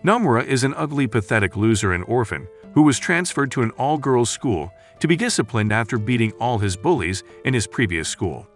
Nomura is an ugly, pathetic loser and orphan who was transferred to an all-girls school to be disciplined after beating all his bullies in his previous school.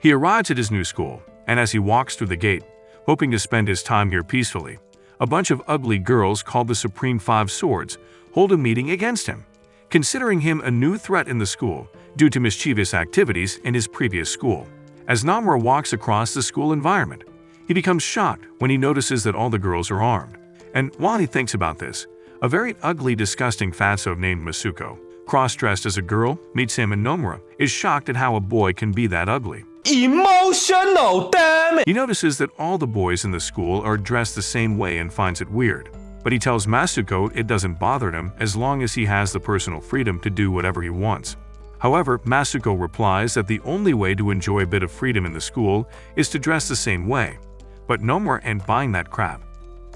He arrives at his new school, and as he walks through the gate, hoping to spend his time here peacefully, a bunch of ugly girls called the Supreme Five Swords hold a meeting against him, considering him a new threat in the school due to mischievous activities in his previous school. As Nomura walks across the school environment, he becomes shocked when he notices that all the girls are armed. And while he thinks about this, a very ugly, disgusting fatso named Masuko, cross-dressed as a girl, meets him, and Nomura is shocked at how a boy can be that ugly. Emotional damage! He notices that all the boys in the school are dressed the same way and finds it weird. But he tells Masuko it doesn't bother him as long as he has the personal freedom to do whatever he wants. However, Masuko replies that the only way to enjoy a bit of freedom in the school is to dress the same way. But Nomura ain't buying that crap.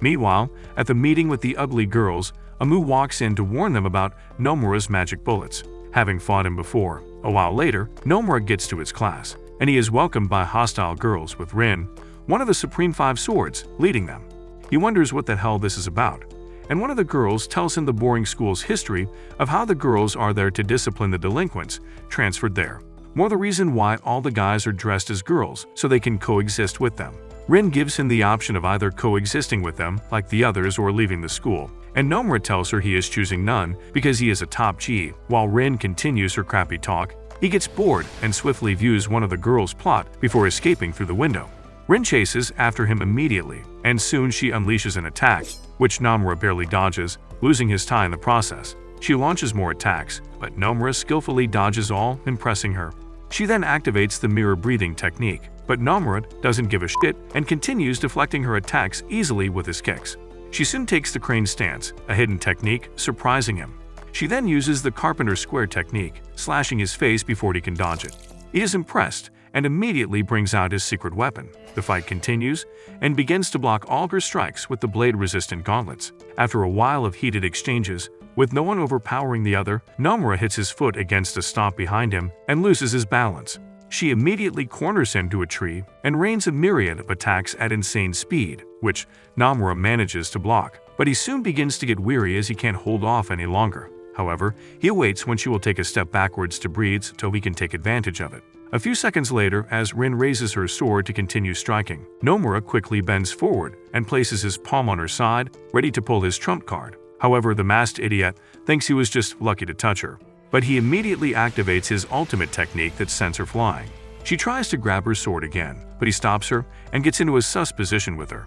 Meanwhile, at the meeting with the ugly girls, Amu walks in to warn them about Nomura's magic bullets, having fought him before. A while later, Nomura gets to his class, and he is welcomed by hostile girls with Rin, one of the Supreme Five Swords, leading them. He wonders what the hell this is about, and one of the girls tells him the boring school's history of how the girls are there to discipline the delinquents transferred there. More the reason why all the guys are dressed as girls so they can coexist with them. Rin gives him the option of either coexisting with them, like the others, or leaving the school, and Nomura tells her he is choosing none because he is a top G. While Rin continues her crappy talk, he gets bored and swiftly views one of the girls plot before escaping through the window. Rin chases after him immediately, and soon she unleashes an attack, which Nomura barely dodges, losing his tie in the process. She launches more attacks, but Nomura skillfully dodges all, impressing her. She then activates the mirror breathing technique, but Nomura doesn't give a shit and continues deflecting her attacks easily with his kicks. She soon takes the crane stance, a hidden technique, surprising him. She then uses the carpenter square technique, slashing his face before he can dodge it. He is impressed and immediately brings out his secret weapon. The fight continues and begins to block all her strikes with the blade-resistant gauntlets. After a while of heated exchanges, with no one overpowering the other, Nomura hits his foot against a stomp behind him and loses his balance. She immediately corners him to a tree and rains a myriad of attacks at insane speed, which Nomura manages to block. But he soon begins to get weary as he can't hold off any longer. However, he awaits when she will take a step backwards to breathe so he can take advantage of it. A few seconds later, as Rin raises her sword to continue striking, Nomura quickly bends forward and places his palm on her side, ready to pull his trump card. However, the masked idiot thinks he was just lucky to touch her, but he immediately activates his ultimate technique that sends her flying. She tries to grab her sword again, but he stops her and gets into a sus position with her.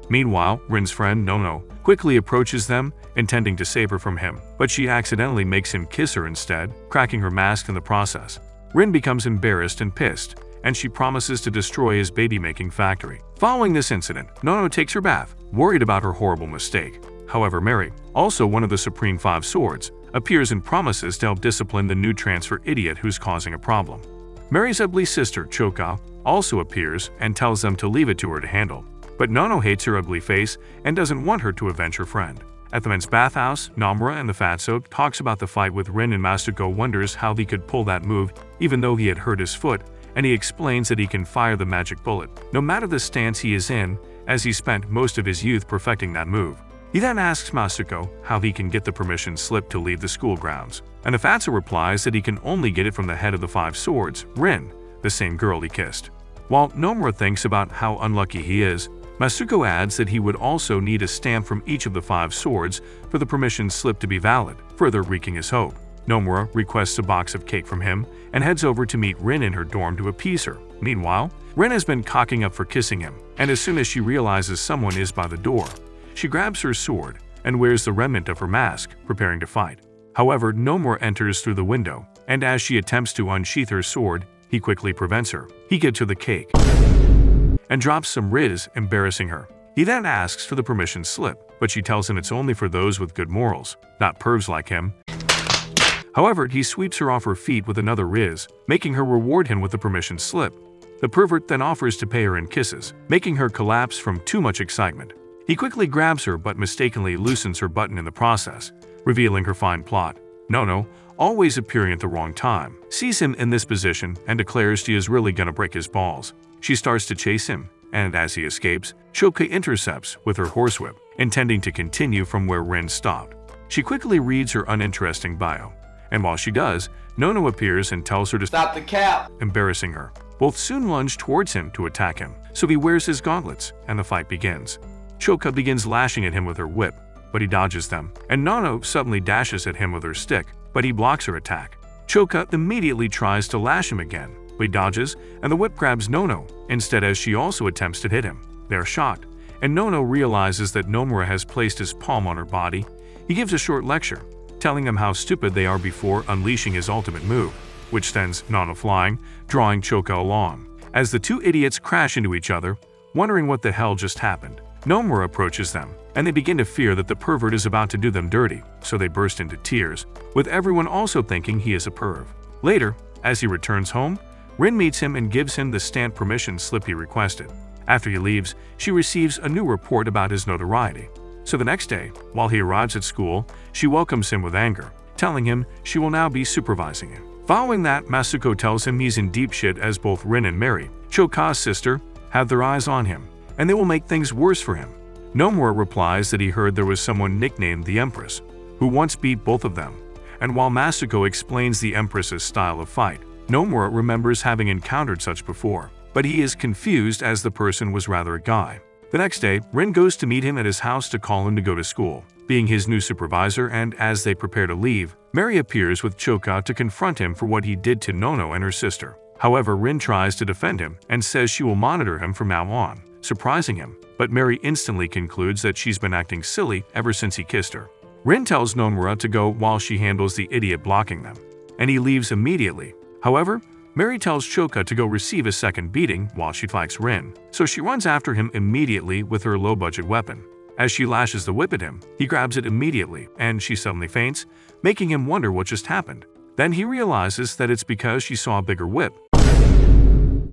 Meanwhile, Rin's friend Nono quickly approaches them, intending to save her from him, but she accidentally makes him kiss her instead, cracking her mask in the process. Rin becomes embarrassed and pissed, and she promises to destroy his baby-making factory. Following this incident, Nono takes her bath, worried about her horrible mistake. However, Mary, also one of the Supreme Five Swords, appears and promises to help discipline the new transfer idiot who's causing a problem. Mary's ugly sister, Choka, also appears and tells them to leave it to her to handle. But Nono hates her ugly face and doesn't want her to avenge her friend. At the men's bathhouse, Nomura and the fatso talks about the fight with Rin, and Masuko wonders how he could pull that move even though he had hurt his foot, and he explains that he can fire the magic bullet, no matter the stance he is in, as he spent most of his youth perfecting that move. He then asks Masuko how he can get the permission slip to leave the school grounds, and the fatso replies that he can only get it from the head of the Five Swords, Rin, the same girl he kissed. While Nomura thinks about how unlucky he is, Masuko adds that he would also need a stamp from each of the Five Swords for the permission slip to be valid, further wreaking his hope. Nomura requests a box of cake from him and heads over to meet Rin in her dorm to appease her. Meanwhile, Rin has been cocking up for kissing him, and as soon as she realizes someone is by the door, she grabs her sword and wears the remnant of her mask, preparing to fight. However, Nomura enters through the window, and as she attempts to unsheath her sword, he quickly prevents her. He gets her the cake and drops some riz, embarrassing her. He then asks for the permission slip, but she tells him it's only for those with good morals, not pervs like him. However, he sweeps her off her feet with another riz, making her reward him with the permission slip. The pervert then offers to pay her in kisses, making her collapse from too much excitement. He quickly grabs her but mistakenly loosens her button in the process, revealing her fine plot. Nono, always appearing at the wrong time, sees him in this position and declares she is really gonna break his balls. She starts to chase him, and as he escapes, Choka intercepts with her horsewhip, intending to continue from where Rin stopped. She quickly reads her uninteresting bio, and while she does, Nono appears and tells her to Stop the cap! embarrassing her. Both soon lunge towards him to attack him, so he wears his gauntlets, and the fight begins. Choka begins lashing at him with her whip, but he dodges them, and Nono suddenly dashes at him with her stick, but he blocks her attack. Choka immediately tries to lash him again, but he dodges, and the whip grabs Nono, instead as she also attempts to hit him. They are shocked, and Nono realizes that Nomura has placed his palm on her body. He gives a short lecture, telling them how stupid they are before unleashing his ultimate move, which sends Nono flying, drawing Choka along. As the two idiots crash into each other, wondering what the hell just happened, Nomura approaches them, and they begin to fear that the pervert is about to do them dirty, so they burst into tears, with everyone also thinking he is a perv. Later, as he returns home, Rin meets him and gives him the stamp permission slip he requested. After he leaves, she receives a new report about his notoriety. So the next day, while he arrives at school, she welcomes him with anger, telling him she will now be supervising him. Following that, Masuko tells him he's in deep shit as both Rin and Mary, Choka's sister, have their eyes on him, and they will make things worse for him. Nomura replies that he heard there was someone nicknamed the Empress, who once beat both of them, and while Masuko explains the Empress's style of fight, Nomura remembers having encountered such before, but he is confused as the person was rather a guy. The next day, Rin goes to meet him at his house to call him to go to school, being his new supervisor, and as they prepare to leave, Mary appears with Choka to confront him for what he did to Nono and her sister. However, Rin tries to defend him and says she will monitor him from now on, surprising him, but Mary instantly concludes that she's been acting silly ever since he kissed her. Rin tells Nomura to go while she handles the idiot blocking them, and he leaves immediately. However, Mary tells Choka to go receive a second beating while she fights Rin, so she runs after him immediately with her low-budget weapon. As she lashes the whip at him, he grabs it immediately, and she suddenly faints, making him wonder what just happened. Then he realizes that it's because she saw a bigger whip.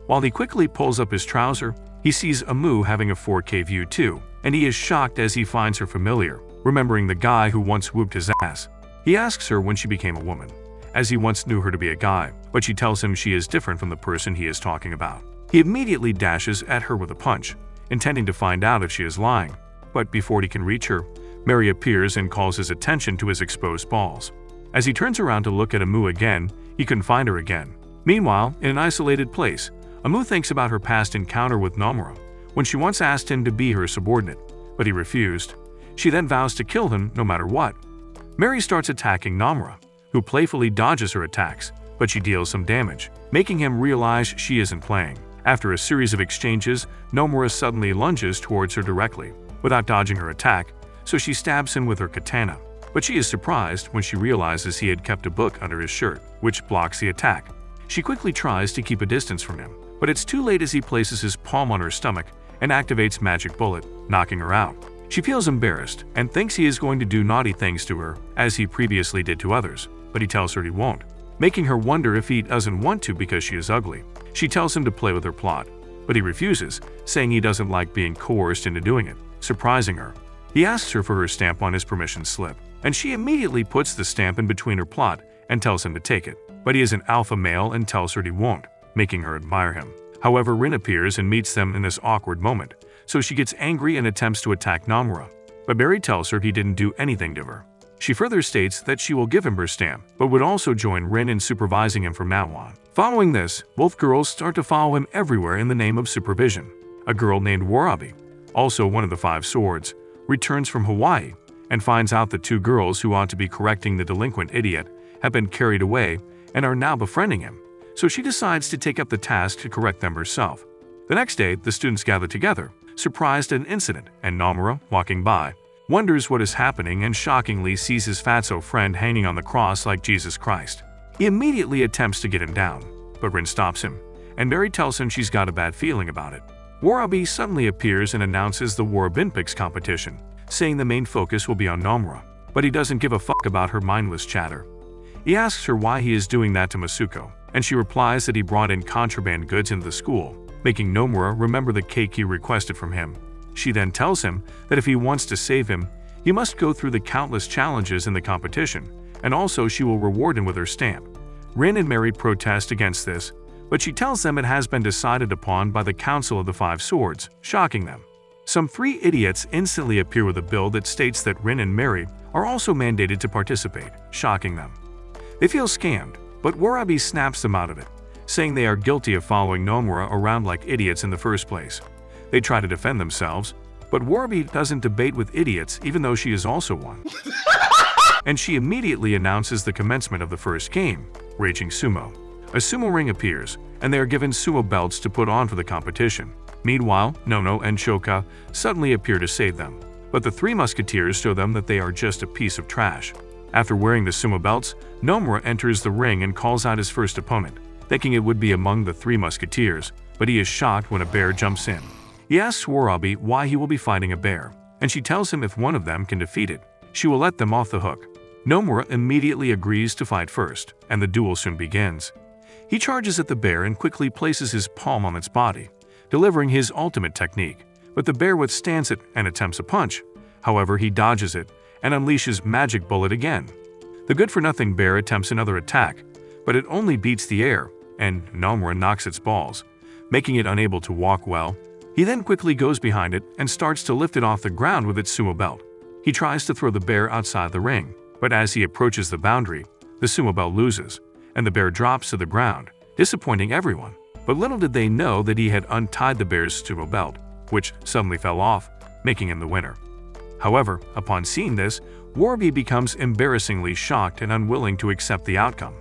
While he quickly pulls up his trouser, he sees Amu having a 4K view too, and he is shocked as he finds her familiar, remembering the guy who once whooped his ass. He asks her when she became a woman, as he once knew her to be a guy, but she tells him she is different from the person he is talking about. He immediately dashes at her with a punch, intending to find out if she is lying, but before he can reach her, Mary appears and calls his attention to his exposed balls. As he turns around to look at Amu again, he can find her again. Meanwhile, in an isolated place, Amu thinks about her past encounter with Nomura, when she once asked him to be her subordinate, but he refused. She then vows to kill him no matter what. Mary starts attacking Nomura, who playfully dodges her attacks, but she deals some damage, making him realize she isn't playing. After a series of exchanges, Nomura suddenly lunges towards her directly, without dodging her attack, so she stabs him with her katana. But she is surprised when she realizes he had kept a book under his shirt, which blocks the attack. She quickly tries to keep a distance from him, but it's too late as he places his palm on her stomach and activates Magic Bullet, knocking her out. She feels embarrassed and thinks he is going to do naughty things to her, as he previously did to others, but he tells her he won't, making her wonder if he doesn't want to because she is ugly. She tells him to play with her plot, but he refuses, saying he doesn't like being coerced into doing it, surprising her. He asks her for her stamp on his permission slip, and she immediately puts the stamp in between her plot and tells him to take it, but he is an alpha male and tells her he won't, making her admire him. However, Rin appears and meets them in this awkward moment, so she gets angry and attempts to attack Nomura, but Mary tells her he didn't do anything to her. She further states that she will give him her stamp, but would also join Rin in supervising him from now on. Following this, both girls start to follow him everywhere in the name of supervision. A girl named Warabi, also one of the 5 swords, returns from Hawaii and finds out that 2 girls who ought to be correcting the delinquent idiot have been carried away and are now befriending him, so she decides to take up the task to correct them herself. The next day, the students gather together, surprised at an incident, and Nomura, walking by, wonders what is happening and shockingly sees his fatso friend hanging on the cross like Jesus Christ. He immediately attempts to get him down, but Rin stops him, and Mary tells him she's got a bad feeling about it. Warabi suddenly appears and announces the Warabinpics competition, saying the main focus will be on Nomura, but he doesn't give a fuck about her mindless chatter. He asks her why he is doing that to Masuko, and she replies that he brought in contraband goods into the school, making Nomura remember the cake he requested from him. She then tells him that if he wants to save him, he must go through the countless challenges in the competition, and also she will reward him with her stamp. Rin and Mary protest against this, but she tells them it has been decided upon by the Council of the 5 Swords, shocking them. Some 3 idiots instantly appear with a bill that states that Rin and Mary are also mandated to participate, shocking them. They feel scammed, but Warabi snaps them out of it, saying they are guilty of following Nomura around like idiots in the first place. They try to defend themselves, but Warabi doesn't debate with idiots even though she is also one. And she immediately announces the commencement of the first game, Raging Sumo. A sumo ring appears, and they are given sumo belts to put on for the competition. Meanwhile, Nono and Choka suddenly appear to save them, but the 3 musketeers show them that they are just a piece of trash. After wearing the sumo belts, Nomura enters the ring and calls out his first opponent, thinking it would be among the 3 musketeers, but he is shocked when a bear jumps in. He asks Warabi why he will be fighting a bear, and she tells him if one of them can defeat it, she will let them off the hook. Nomura immediately agrees to fight first, and the duel soon begins. He charges at the bear and quickly places his palm on its body, delivering his ultimate technique, but the bear withstands it and attempts a punch. However, he dodges it and unleashes Magic Bullet again. The good-for-nothing bear attempts another attack, but it only beats the air, and Nomura knocks its balls, making it unable to walk well. He then quickly goes behind it and starts to lift it off the ground with its sumo belt. He tries to throw the bear outside the ring, but as he approaches the boundary, the sumo belt loses, and the bear drops to the ground, disappointing everyone. But little did they know that he had untied the bear's sumo belt, which suddenly fell off, making him the winner. However, upon seeing this, Warabi becomes embarrassingly shocked and unwilling to accept the outcome.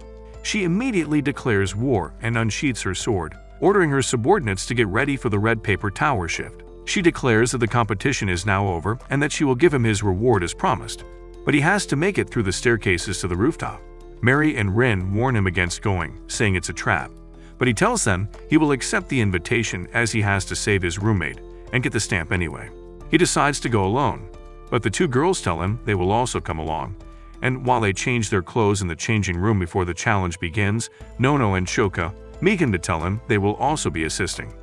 She immediately declares war and unsheathes her sword, ordering her subordinates to get ready for the red paper tower shift. She declares that the competition is now over and that she will give him his reward as promised, but he has to make it through the staircases to the rooftop. Mary and Rin warn him against going, saying it's a trap, but he tells them he will accept the invitation as he has to save his roommate and get the stamp anyway. He decides to go alone, but the 2 girls tell him they will also come along, and while they change their clothes in the changing room before the challenge begins, Nono and Choka meek him to tell him they will also be assisting.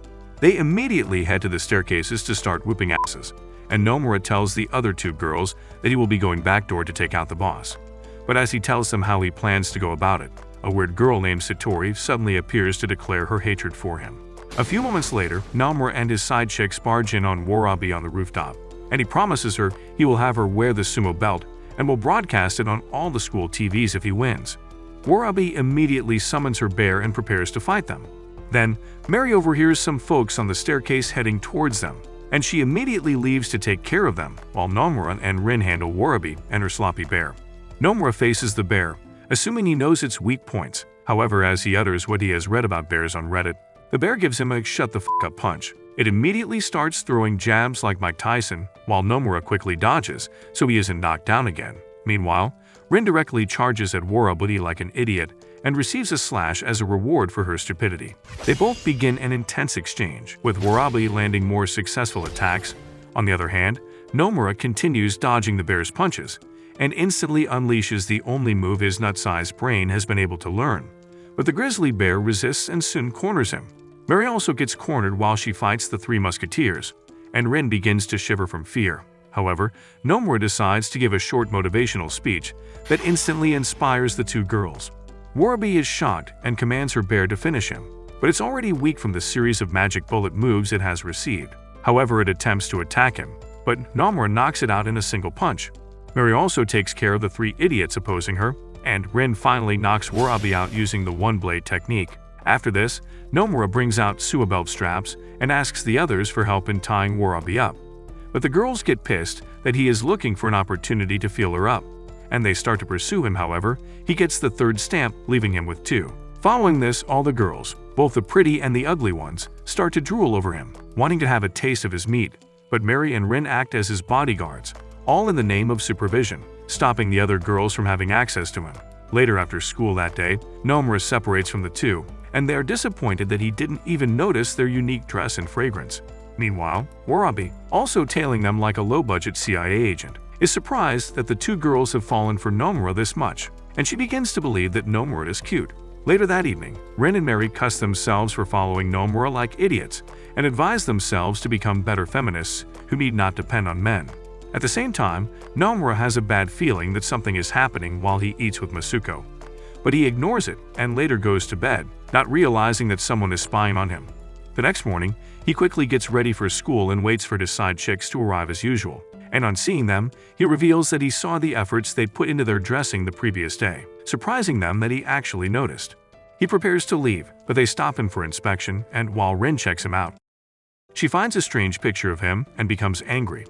They immediately head to the staircases to start whooping asses, and Nomura tells the other 2 girls that he will be going backdoor to take out the boss. But as he tells them how he plans to go about it, a weird girl named Satori suddenly appears to declare her hatred for him. A few moments later, Nomura and his side chicks barge in on Warabi on the rooftop, and he promises her he will have her wear the sumo belt and will broadcast it on all the school TVs if he wins. Warabi immediately summons her bear and prepares to fight them. Then, Mary overhears some folks on the staircase heading towards them, and she immediately leaves to take care of them, while Nomura and Rin handle Warabi and her sloppy bear. Nomura faces the bear, assuming he knows its weak points. However, as he utters what he has read about bears on Reddit, the bear gives him a shut the f*** up punch. It immediately starts throwing jabs like Mike Tyson, while Nomura quickly dodges, so he isn't knocked down again. Meanwhile, Rin directly charges at Warabi like an idiot and receives a slash as a reward for her stupidity. They both begin an intense exchange, with Warabi landing more successful attacks. On the other hand, Nomura continues dodging the bear's punches, and instantly unleashes the only move his nut-sized brain has been able to learn. But the grizzly bear resists and soon corners him. Mary also gets cornered while she fights the 3 musketeers, and Rin begins to shiver from fear. However, Nomura decides to give a short motivational speech that instantly inspires the 2 girls. Warabi is shocked and commands her bear to finish him, but it's already weak from the series of magic bullet moves it has received. However, it attempts to attack him, but Nomura knocks it out in a single punch. Mary also takes care of the 3 idiots opposing her, and Rin finally knocks Warabi out using the one-blade technique. After this, Nomura brings out sumo belt straps and asks the others for help in tying Warabi up. But the girls get pissed that he is looking for an opportunity to feel her up, and they start to pursue him. However, he gets the 3rd stamp, leaving him with 2. Following this, all the girls, both the pretty and the ugly ones, start to drool over him, wanting to have a taste of his meat. But Mary and Rin act as his bodyguards, all in the name of supervision, stopping the other girls from having access to him. Later after school that day, Nomura separates from the 2, and they are disappointed that he didn't even notice their unique dress and fragrance. Meanwhile, Warabi, also tailing them like a low-budget CIA agent, is surprised that the 2 girls have fallen for Nomura this much, and she begins to believe that Nomura is cute. Later that evening, Rin and Mary cuss themselves for following Nomura like idiots and advise themselves to become better feminists who need not depend on men. At the same time, Nomura has a bad feeling that something is happening while he eats with Masuko, but he ignores it and later goes to bed, not realizing that someone is spying on him. The next morning, he quickly gets ready for school and waits for his side chicks to arrive as usual. And on seeing them, he reveals that he saw the efforts they'd put into their dressing the previous day, surprising them that he actually noticed. He prepares to leave, but they stop him for inspection, and while Rin checks him out, she finds a strange picture of him and becomes angry.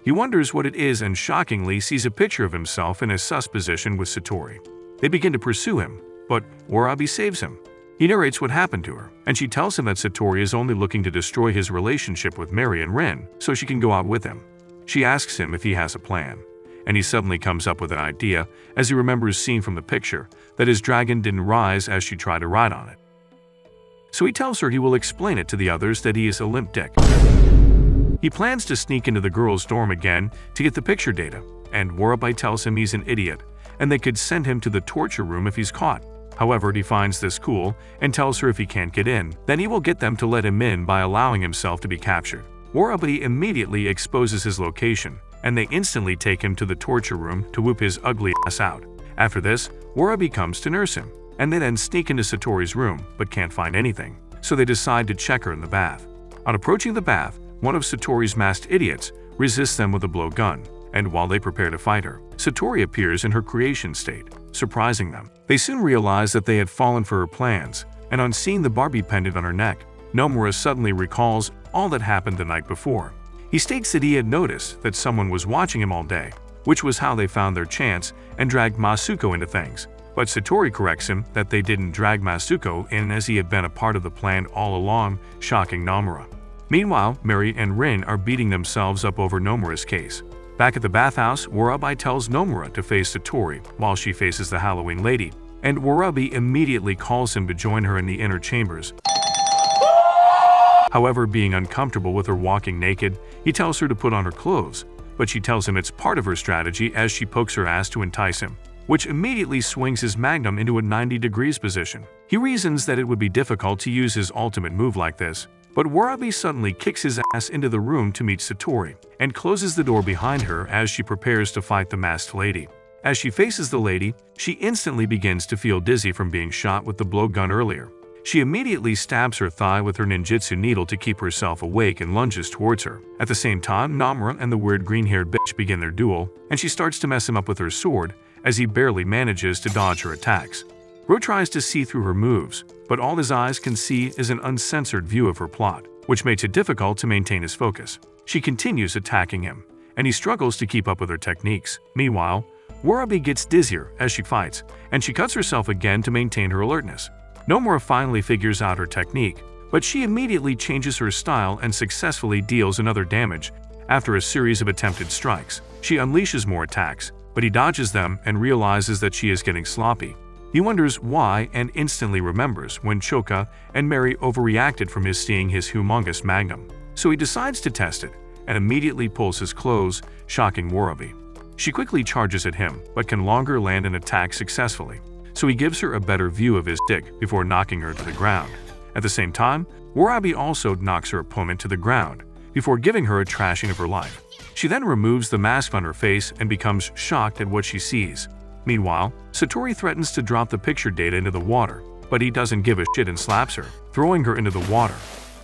He wonders what it is and shockingly sees a picture of himself in a sus position with Satori. They begin to pursue him, but Warabi saves him. He narrates what happened to her, and she tells him that Satori is only looking to destroy his relationship with Mary and Rin so she can go out with him. She asks him if he has a plan, and he suddenly comes up with an idea as he remembers seeing from the picture that his dragon didn't rise as she tried to ride on it. So he tells her he will explain it to the others that he is a limp dick. He plans to sneak into the girls' dorm again to get the picture data, and Warabi tells him he's an idiot and they could send him to the torture room if he's caught. However, he finds this cool and tells her if he can't get in, then he will get them to let him in by allowing himself to be captured. Warabi immediately exposes his location, and they instantly take him to the torture room to whoop his ugly ass out. After this, Warabi comes to nurse him, and they then sneak into Satori's room but can't find anything, so they decide to check her in the bath. On approaching the bath, one of Satori's masked idiots resists them with a blowgun, and while they prepare to fight her, Satori appears in her creation state, surprising them. They soon realize that they had fallen for her plans, and on seeing the Barbie pendant on her neck, Nomura suddenly recalls all that happened the night before. He states that he had noticed that someone was watching him all day, which was how they found their chance and dragged Masuko into things. But Satori corrects him that they didn't drag Masuko in as he had been a part of the plan all along, shocking Nomura. Meanwhile, Mary and Rin are beating themselves up over Nomura's case. Back at the bathhouse, Warabi tells Nomura to face Satori while she faces the Halloween lady, and Warabi immediately calls him to join her in the inner chambers. However, being uncomfortable with her walking naked, he tells her to put on her clothes, but she tells him it's part of her strategy as she pokes her ass to entice him, which immediately swings his magnum into a 90 degrees position. He reasons that it would be difficult to use his ultimate move like this, but Warabi suddenly kicks his ass into the room to meet Satori, and closes the door behind her as she prepares to fight the masked lady. As she faces the lady, she instantly begins to feel dizzy from being shot with the blowgun earlier. She immediately stabs her thigh with her ninjutsu needle to keep herself awake and lunges towards her. At the same time, Nomura and the weird green-haired bitch begin their duel, and she starts to mess him up with her sword as he barely manages to dodge her attacks. Ro tries to see through her moves, but all his eyes can see is an uncensored view of her plot, which makes it difficult to maintain his focus. She continues attacking him, and he struggles to keep up with her techniques. Meanwhile, Warabi gets dizzier as she fights, and she cuts herself again to maintain her alertness. Nomura finally figures out her technique, but she immediately changes her style and successfully deals another damage. After a series of attempted strikes, she unleashes more attacks, but he dodges them and realizes that she is getting sloppy. He wonders why and instantly remembers when Choka and Mary overreacted from his seeing his humongous magnum. So he decides to test it and immediately pulls his clothes, shocking Warabi. She quickly charges at him but can longer land an attack successfully. So he gives her a better view of his dick before knocking her to the ground. At the same time, Warabi also knocks her opponent to the ground before giving her a trashing of her life. She then removes the mask on her face and becomes shocked at what she sees. Meanwhile, Satori threatens to drop the picture data into the water, but he doesn't give a shit and slaps her, throwing her into the water.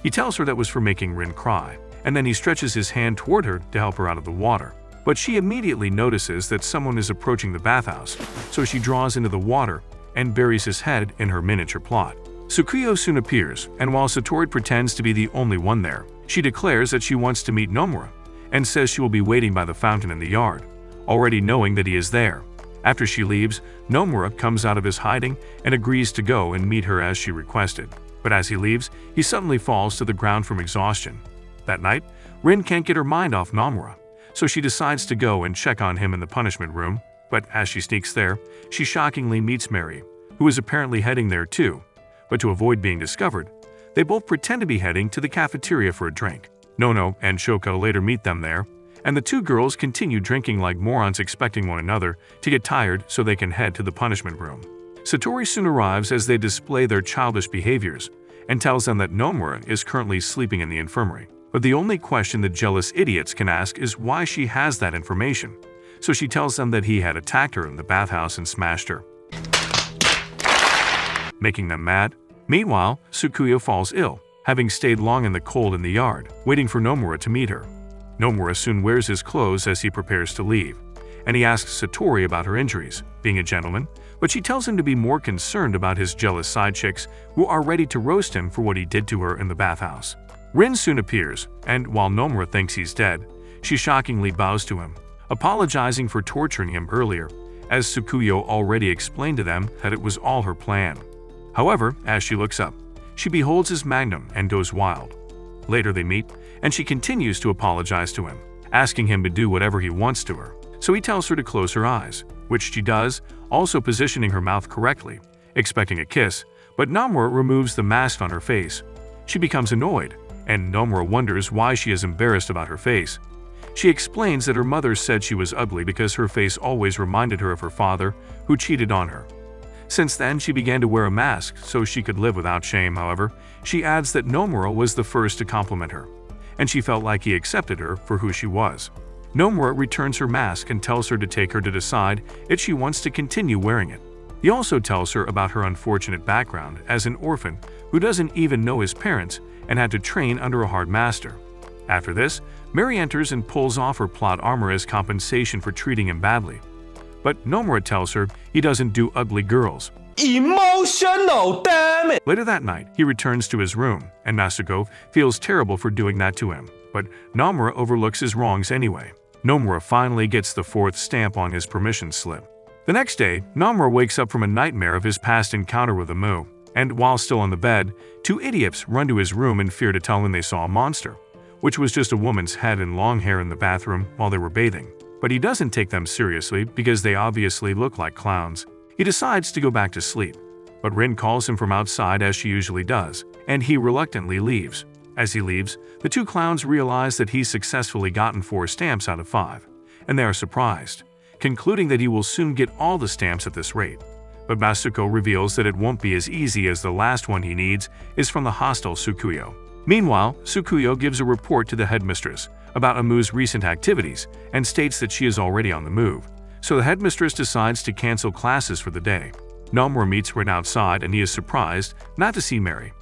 He tells her that was for making Rin cry, and then he stretches his hand toward her to help her out of the water. But she immediately notices that someone is approaching the bathhouse, so she draws into the water and buries his head in her miniature plot. Tsukuyo soon appears, and while Satori pretends to be the only one there, she declares that she wants to meet Nomura, and says she will be waiting by the fountain in the yard, already knowing that he is there. After she leaves, Nomura comes out of his hiding and agrees to go and meet her as she requested. But as he leaves, he suddenly falls to the ground from exhaustion. That night, Rin can't get her mind off Nomura, so she decides to go and check on him in the punishment room, but as she sneaks there, she shockingly meets Mary, who is apparently heading there too. But to avoid being discovered, they both pretend to be heading to the cafeteria for a drink. Nono and Choka later meet them there, and the two girls continue drinking like morons, expecting one another to get tired so they can head to the punishment room. Satori soon arrives as they display their childish behaviors and tells them that Nomura is currently sleeping in the infirmary. But the only question the jealous idiots can ask is why she has that information. So she tells them that he had attacked her in the bathhouse and smashed her, making them mad. Meanwhile, Tsukuyo falls ill, having stayed long in the cold in the yard, waiting for Nomura to meet her. Nomura soon wears his clothes as he prepares to leave, and he asks Satori about her injuries, being a gentleman, but she tells him to be more concerned about his jealous side chicks who are ready to roast him for what he did to her in the bathhouse. Rin soon appears, and while Nomura thinks he's dead, she shockingly bows to him, apologizing for torturing him earlier, as Tsukuyo already explained to them that it was all her plan. However, as she looks up, she beholds his magnum and goes wild. Later they meet, and she continues to apologize to him, asking him to do whatever he wants to her. So he tells her to close her eyes, which she does, also positioning her mouth correctly, expecting a kiss, but Nomura removes the mask on her face. She becomes annoyed, and Nomura wonders why she is embarrassed about her face. She explains that her mother said she was ugly because her face always reminded her of her father, who cheated on her. Since then, she began to wear a mask so she could live without shame. However, she adds that Nomura was the first to compliment her, and she felt like he accepted her for who she was. Nomura returns her mask and tells her to take her to decide if she wants to continue wearing it. He also tells her about her unfortunate background as an orphan who doesn't even know his parents and had to train under a hard master. After this, Mary enters and pulls off her plot armor as compensation for treating him badly. But Nomura tells her he doesn't do ugly girls. Emotional, damn it! Later that night, he returns to his room, and Masuko feels terrible for doing that to him, but Nomura overlooks his wrongs anyway. Nomura finally gets the 4th stamp on his permission slip. The next day, Nomura wakes up from a nightmare of his past encounter with Amu, and while still on the bed, 2 idiots run to his room in fear to tell him they saw a monster, which was just a woman's head and long hair in the bathroom while they were bathing. But he doesn't take them seriously because they obviously look like clowns. He decides to go back to sleep, but Rin calls him from outside as she usually does, and he reluctantly leaves. As he leaves, the 2 clowns realize that he's successfully gotten 4 stamps out of 5, and they are surprised, concluding that he will soon get all the stamps at this rate. But Masuko reveals that it won't be as easy as the last one he needs is from the hostile Tsukuyo. Meanwhile, Tsukuyo gives a report to the headmistress about Amu's recent activities and states that she is already on the move, so the headmistress decides to cancel classes for the day. Nomura meets Rin outside and he is surprised not to see Mary,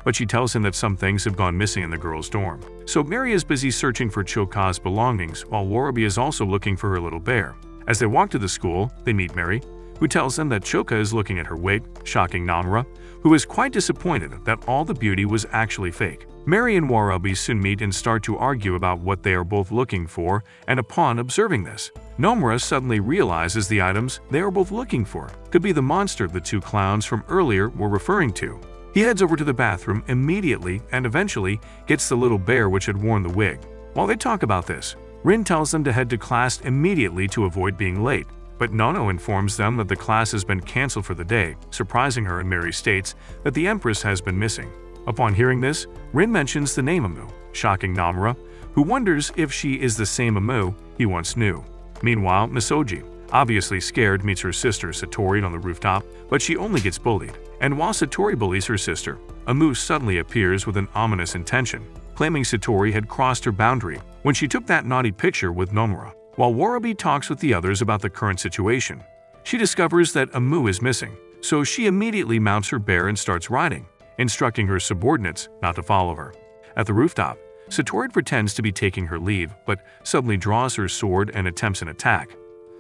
but she tells him that some things have gone missing in the girls' dorm. So Mary is busy searching for Choka's belongings while Warabi is also looking for her little bear. As they walk to the school, they meet Mary, who tells them that Choka is looking at her wig, shocking Nomura, who is quite disappointed that all the beauty was actually fake. Mary and Warabi soon meet and start to argue about what they are both looking for, and upon observing this, Nomura suddenly realizes the items they are both looking for could be the monster the 2 clowns from earlier were referring to. He heads over to the bathroom immediately and eventually gets the little bear which had worn the wig. While they talk about this, Rin tells them to head to class immediately to avoid being late, but Nono informs them that the class has been canceled for the day, surprising her, and Mary states that the Empress has been missing. Upon hearing this, Rin mentions the name Amu, shocking Nomura, who wonders if she is the same Amu he once knew. Meanwhile, Misoji, obviously scared, meets her sister Satori on the rooftop, but she only gets bullied. And while Satori bullies her sister, Amu suddenly appears with an ominous intention, claiming Satori had crossed her boundary when she took that naughty picture with Nomura. While Warabi talks with the others about the current situation, she discovers that Amu is missing, so she immediately mounts her bear and starts riding, instructing her subordinates not to follow her. At the rooftop, Satori pretends to be taking her leave, but suddenly draws her sword and attempts an attack.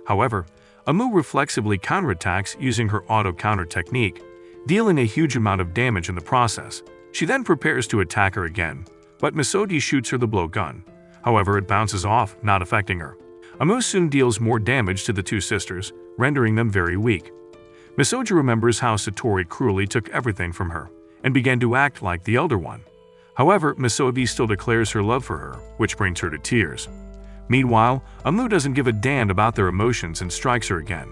However, Amu reflexively counterattacks using her auto-counter technique, dealing a huge amount of damage in the process. She then prepares to attack her again, but Misoji shoots her the blowgun. However, it bounces off, not affecting her. Amu soon deals more damage to the 2 sisters, rendering them very weak. Misoji remembers how Satori cruelly took everything from her and began to act like the elder one. However, Misoji still declares her love for her, which brings her to tears. Meanwhile, Amu doesn't give a damn about their emotions and strikes her again.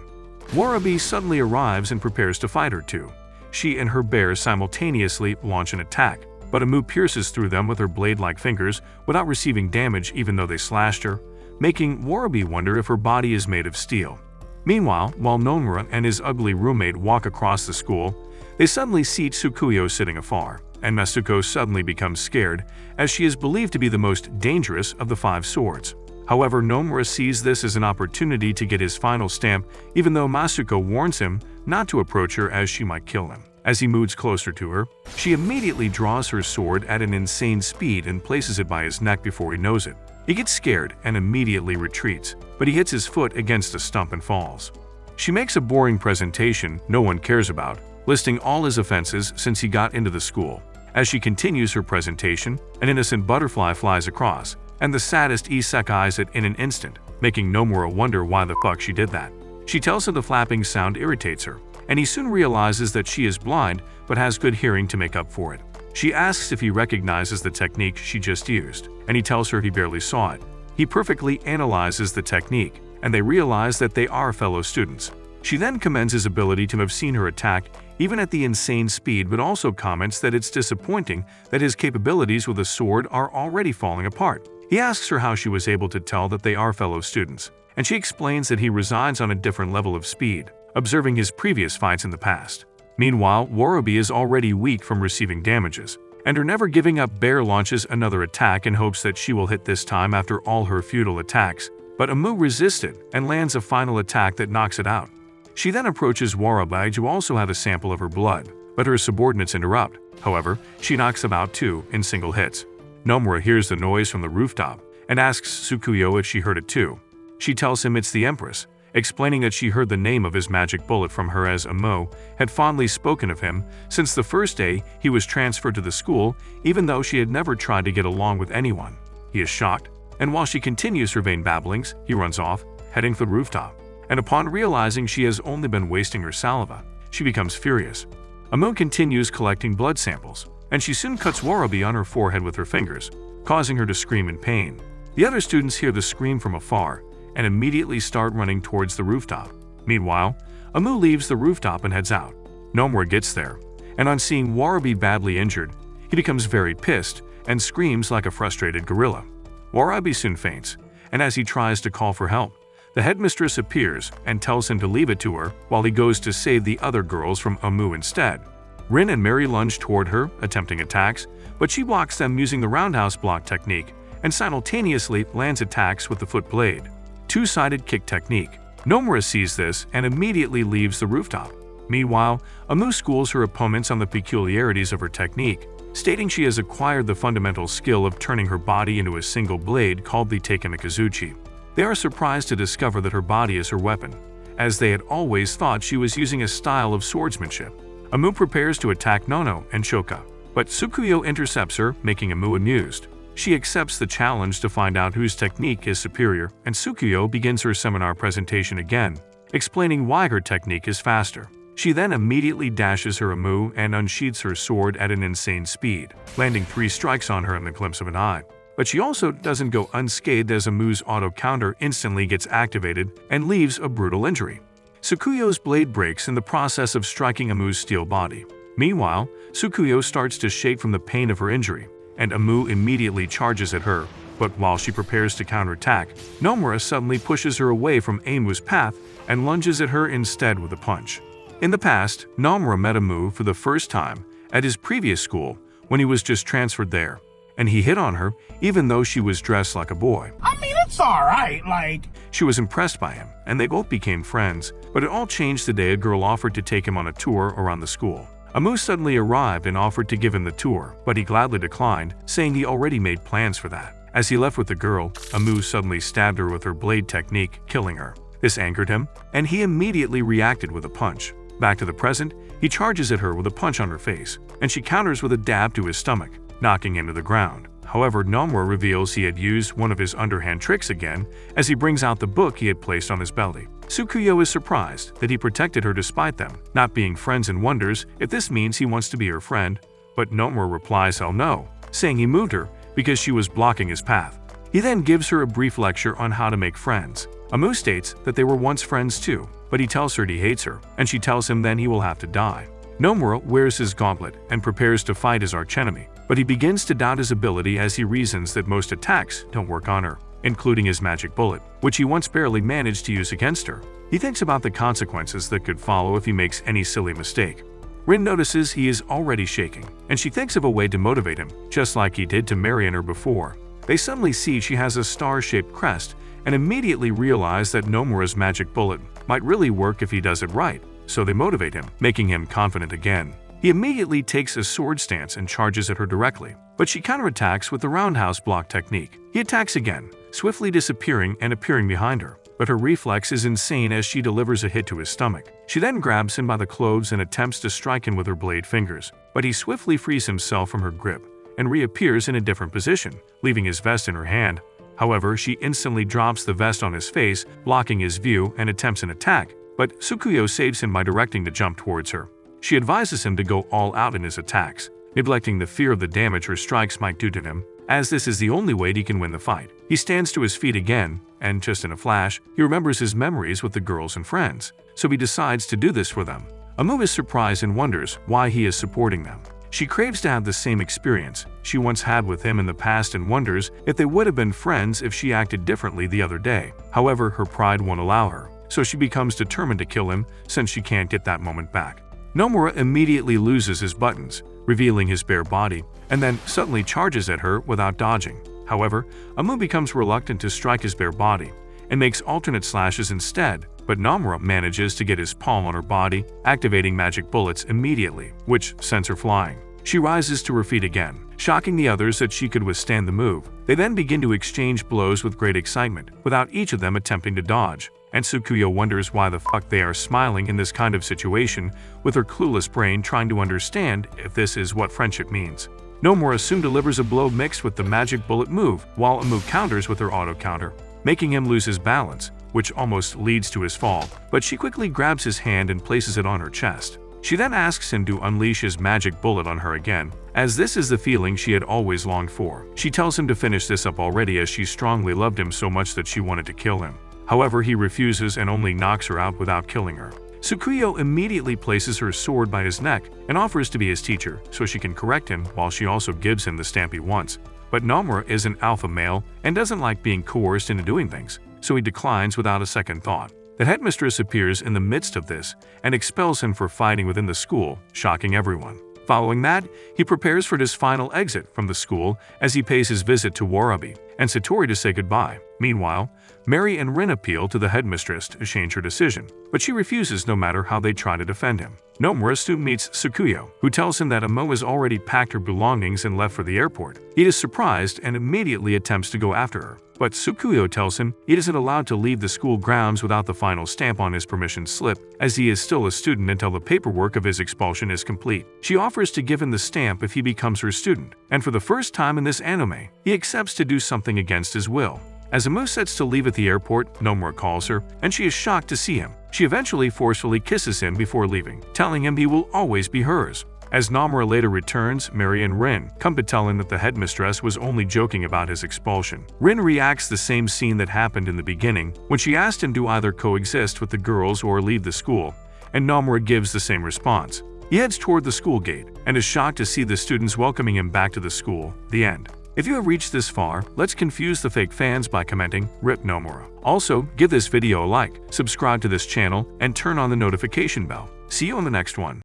Warabi suddenly arrives and prepares to fight her too. She and her bear simultaneously launch an attack, but Amu pierces through them with her blade-like fingers without receiving damage even though they slashed her, making Warabi wonder if her body is made of steel. Meanwhile, while Nomura and his ugly roommate walk across the school, they suddenly see Tsukuyo sitting afar, and Masuko suddenly becomes scared as she is believed to be the most dangerous of the 5 swords. However, Nomura sees this as an opportunity to get his final stamp even though Masuko warns him not to approach her as she might kill him. As he moves closer to her, she immediately draws her sword at an insane speed and places it by his neck before he knows it. He gets scared and immediately retreats, but he hits his foot against a stump and falls. She makes a boring presentation no one cares about, listing all his offenses since he got into the school. As she continues her presentation, an innocent butterfly flies across, and the saddest isekais it in an instant, making Nomura wonder why the fuck she did that. She tells him the flapping sound irritates her, and he soon realizes that she is blind but has good hearing to make up for it. She asks if he recognizes the technique she just used, and he tells her he barely saw it. He perfectly analyzes the technique, and they realize that they are fellow students. She then commends his ability to have seen her attack even at the insane speed, but also comments that it's disappointing that his capabilities with a sword are already falling apart. He asks her how she was able to tell that they are fellow students, and she explains that he resides on a different level of speed, observing his previous fights in the past. Meanwhile, Warabi is already weak from receiving damages, and her never giving up bear launches another attack in hopes that she will hit this time after all her futile attacks, but Amu resisted and lands a final attack that knocks it out. She then approaches Warabi to also have a sample of her blood, but her subordinates interrupt. However, she knocks him out too in single hits. Nomura hears the noise from the rooftop and asks Tsukuyo if she heard it too. She tells him it's the Empress, explaining that she heard the name of his magic bullet from her as Amu had fondly spoken of him since the first day he was transferred to the school, even though she had never tried to get along with anyone. He is shocked, and while she continues her vain babblings, he runs off, heading for the rooftop. And upon realizing she has only been wasting her saliva, she becomes furious. Amu continues collecting blood samples, and she soon cuts Warabi on her forehead with her fingers, causing her to scream in pain. The other students hear the scream from afar and immediately start running towards the rooftop. Meanwhile, Amu leaves the rooftop and heads out. Nomura gets there, and on seeing Warabi badly injured, he becomes very pissed and screams like a frustrated gorilla. Warabi soon faints, and as he tries to call for help, the headmistress appears and tells him to leave it to her while he goes to save the other girls from Amu instead. Rin and Mary lunge toward her, attempting attacks, but she blocks them using the roundhouse block technique and simultaneously lands attacks with the foot blade. Two-sided kick technique. Nomura sees this and immediately leaves the rooftop. Meanwhile, Amu schools her opponents on the peculiarities of her technique, stating she has acquired the fundamental skill of turning her body into a single blade called the Takemikazuchi. They are surprised to discover that her body is her weapon, as they had always thought she was using a style of swordsmanship. Amu prepares to attack Nono and Choka, but Tsukuyo intercepts her, making Amu amused. She accepts the challenge to find out whose technique is superior, and Tsukuyo begins her seminar presentation again, explaining why her technique is faster. She then immediately dashes her Amu and unsheathes her sword at an insane speed, landing 3 strikes on her in the glimpse of an eye. But she also doesn't go unscathed as Amu's auto-counter instantly gets activated and leaves a brutal injury. Tsukuyo's blade breaks in the process of striking Amu's steel body. Meanwhile, Tsukuyo starts to shake from the pain of her injury, and Amu immediately charges at her, but while she prepares to counterattack, Nomura suddenly pushes her away from Amu's path and lunges at her instead with a punch. In the past, Nomura met Amu for the first time at his previous school when he was just transferred there, and he hit on her even though she was dressed like a boy. I mean, it's alright, like... She was impressed by him, and they both became friends, but it all changed the day a girl offered to take him on a tour around the school. Amu suddenly arrived and offered to give him the tour, but he gladly declined, saying he already made plans for that. As he left with the girl, Amu suddenly stabbed her with her blade technique, killing her. This angered him, and he immediately reacted with a punch. Back to the present, he charges at her with a punch on her face, and she counters with a dab to his stomach, knocking him to the ground. However, Nomura reveals he had used one of his underhand tricks again as he brings out the book he had placed on his belly. Tsukuyo is surprised that he protected her despite them not being friends and wonders if this means he wants to be her friend, but Nomura replies hell no, saying he moved her because she was blocking his path. He then gives her a brief lecture on how to make friends. Amu states that they were once friends too, but he tells her he hates her, and she tells him then he will have to die. Nomura wears his gauntlet and prepares to fight his archenemy, but he begins to doubt his ability as he reasons that most attacks don't work on her, including his magic bullet, which he once barely managed to use against her. He thinks about the consequences that could follow if he makes any silly mistake. Rin notices he is already shaking, and she thinks of a way to motivate him, just like he did to Mary and her before. They suddenly see she has a star-shaped crest and immediately realize that Nomura's magic bullet might really work if he does it right, so they motivate him, making him confident again. He immediately takes a sword stance and charges at her directly, but she counterattacks with the roundhouse block technique. He attacks again, swiftly disappearing and appearing behind her, but her reflex is insane as she delivers a hit to his stomach. She then grabs him by the clothes and attempts to strike him with her blade fingers, but he swiftly frees himself from her grip and reappears in a different position, leaving his vest in her hand. However, she instantly drops the vest on his face, blocking his view, and attempts an attack, but Tsukuyo saves him by directing the jump towards her. She advises him to go all out in his attacks, neglecting the fear of the damage her strikes might do to him, as this is the only way he can win the fight. He stands to his feet again, and just in a flash, he remembers his memories with the girls and friends, so he decides to do this for them. Amu is surprised and wonders why he is supporting them. She craves to have the same experience she once had with him in the past and wonders if they would have been friends if she acted differently the other day. However, her pride won't allow her, so she becomes determined to kill him since she can't get that moment back. Nomura immediately loses his buttons, revealing his bare body, and then suddenly charges at her without dodging. However, Amu becomes reluctant to strike his bare body and makes alternate slashes instead, but Nomura manages to get his palm on her body, activating magic bullets immediately, which sends her flying. She rises to her feet again, shocking the others that she could withstand the move. They then begin to exchange blows with great excitement, without each of them attempting to dodge, and Tsukuyo wonders why the fuck they are smiling in this kind of situation, with her clueless brain trying to understand if this is what friendship means. Nomura soon delivers a blow mixed with the magic bullet move, while Amu counters with her auto counter, making him lose his balance, which almost leads to his fall, but she quickly grabs his hand and places it on her chest. She then asks him to unleash his magic bullet on her again, as this is the feeling she had always longed for. She tells him to finish this up already as she strongly loved him so much that she wanted to kill him. However, he refuses and only knocks her out without killing her. Tsukuyo immediately places her sword by his neck and offers to be his teacher so she can correct him, while she also gives him the stamp he wants. But Nomura is an alpha male and doesn't like being coerced into doing things, so he declines without a second thought. The headmistress appears in the midst of this and expels him for fighting within the school, shocking everyone. Following that, he prepares for his final exit from the school as he pays his visit to Warabi and Satori to say goodbye. Meanwhile, Mary and Rin appeal to the headmistress to change her decision, but she refuses no matter how they try to defend him. Nomura soon meets Tsukuyo, who tells him that Amo has already packed her belongings and left for the airport. He is surprised and immediately attempts to go after her, but Tsukuyo tells him he isn't allowed to leave the school grounds without the final stamp on his permission slip, as he is still a student until the paperwork of his expulsion is complete. She offers to give him the stamp if he becomes her student, and for the first time in this anime, he accepts to do something against his will. As Amu sets to leave at the airport, Nomura calls her, and she is shocked to see him. She eventually forcefully kisses him before leaving, telling him he will always be hers. As Nomura later returns, Mary and Rin come to tell him that the headmistress was only joking about his expulsion. Rin reacts the same scene that happened in the beginning, when she asked him to either coexist with the girls or leave the school, and Nomura gives the same response. He heads toward the school gate, and is shocked to see the students welcoming him back to the school. The end. If you have reached this far, let's confuse the fake fans by commenting, "Rip Nomura." Also, give this video a like, subscribe to this channel, and turn on the notification bell. See you on the next one.